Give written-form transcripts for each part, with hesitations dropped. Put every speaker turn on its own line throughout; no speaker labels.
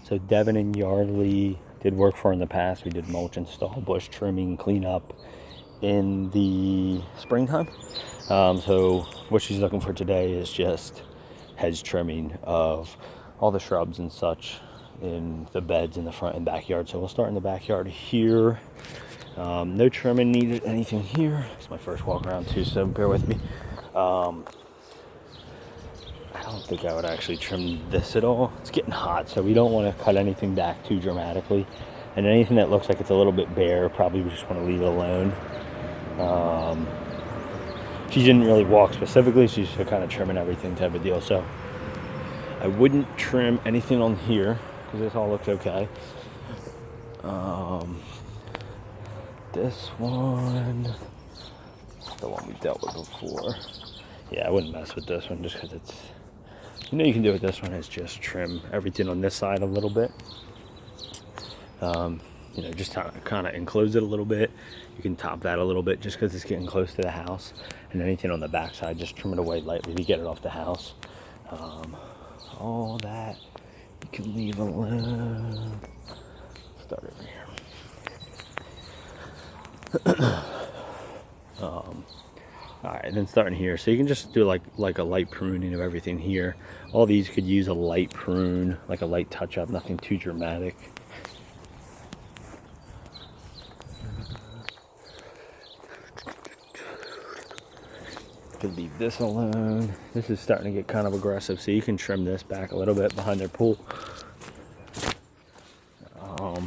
So Devon and Yardley did work for in the past. We did mulch install, bush trimming, cleanup in the springtime. So what she's looking for today is just hedge trimming of all the shrubs and such in the beds in the front and backyard. So we'll start in the backyard here. No trimming needed, anything here. It's my first walk around too, so bear with me. I don't think I would actually trim this at all. It's getting hot, so we don't want to cut anything back too dramatically. And anything that looks like it's a little bit bare, probably we just want to leave it alone. She didn't really walk specifically, she's just kind of trimming everything type of deal. So I wouldn't trim anything on here because this all looks okay. This one, the one we dealt with before. Yeah, I wouldn't mess with this one just because it's, you know, you can do with this one is just trim everything on this side a little bit. You know, just kind of enclose it a little bit. You can top that a little bit just because it's getting close to the house. And anything on the back side, just trim it away lightly to get it off the house. All that you can leave alone. Start over here. Alright, and then starting here, so you can just do like a light pruning of everything here. All these could use a light prune, like a light touch up, nothing too dramatic. Could leave this alone. This is starting to get kind of aggressive, so you can trim this back a little bit behind their pool. Yeah,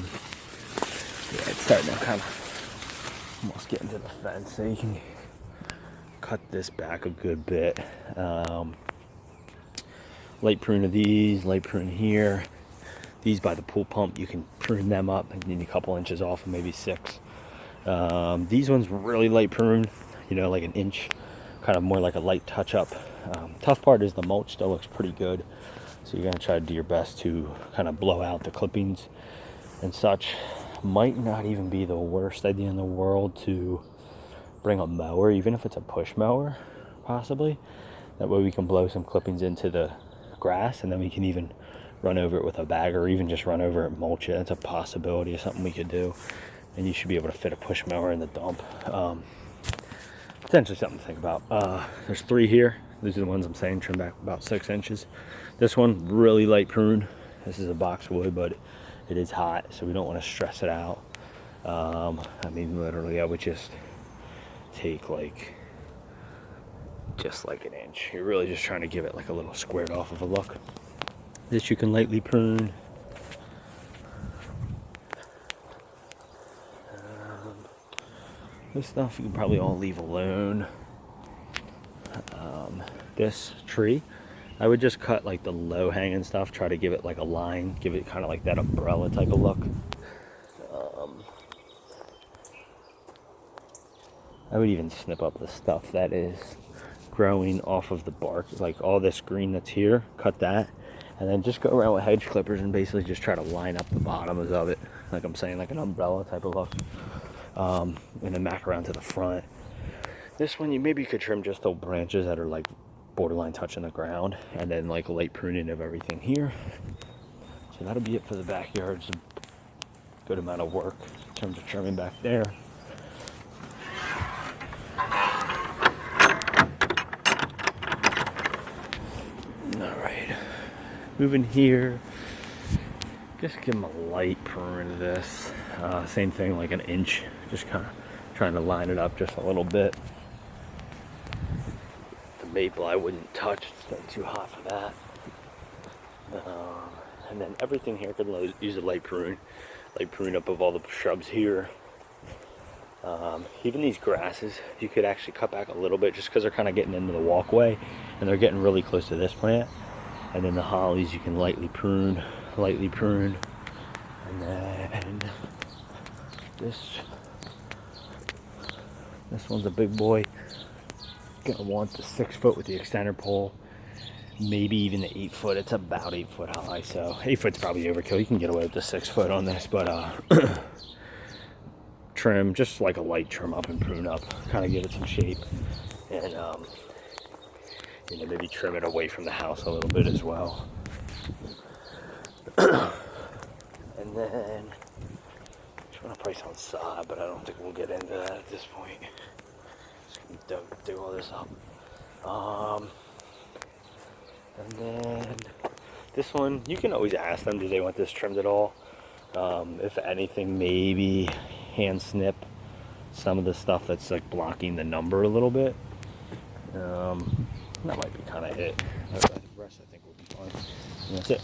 it's starting to kind of almost get into the fence, so you can cut this back a good bit. Light prune of these, light prune here. These by the pool pump, you can prune them up and need a couple inches off, maybe 6. These ones really light prune, you know, like an inch, kind of more like a light touch up. Tough part is the mulch still looks pretty good, so you're gonna try to do your best to kind of blow out the clippings and such. Might not even be the worst idea in the world to bring a mower, even if it's a push mower, possibly. That way we can blow some clippings into the grass, and then we can even run over it with a bag, or even just run over it and mulch it. That's a possibility of something we could do, and you should be able to fit a push mower in the dump. Potentially something to think about. There's 3 here. These are the ones I'm saying trim back about 6 inches. This one, really light prune. This is a boxwood, but it is hot, so we don't want to stress it out. I mean, literally, I would just take just like an inch. You're really just trying to give it like a little squared off of a look. This you can lightly prune. This stuff you can probably all leave alone. This tree, I would just cut like the low hanging stuff, try to give it like a line, give it kind of like that umbrella type of look. I would even snip up the stuff that is growing off of the bark, like all this green that's here, cut that, and then just go around with hedge clippers and basically just try to line up the bottoms of it, like I'm saying, like an umbrella type of look. And then back around to the front. This one, you maybe could trim just the branches that are like borderline touching the ground, and then like light pruning of everything here. So that'll be it for the backyard. It's a good amount of work in terms of trimming back there. Alright, moving here, just give them a light prune of this. Same thing, like an inch, just kind of trying to line it up just a little bit. The maple I wouldn't touch, it's not too hot for that. And then everything here could use a light prune up of all the shrubs here. Even these grasses, you could actually cut back a little bit just because they're kind of getting into the walkway and they're getting really close to this plant. And then the hollies you can lightly prune. And then this one's a big boy. Gonna want the 6 foot with the extender pole, maybe even the 8 foot. It's about 8 foot high, so 8 foot's probably overkill. You can get away with the 6 foot on this, but trim, just like a light trim up and prune up, kind of give it some shape, and maybe trim it away from the house a little bit as well. then just want to price on sod, but I don't think we'll get into that at this point. Just gonna do all this up. And then this one, you can always ask them, do they want this trimmed at all? If anything, maybe hand snip some of the stuff that's like blocking the number a little bit. That might be kind of it. The rest I think will be fine. And that's it.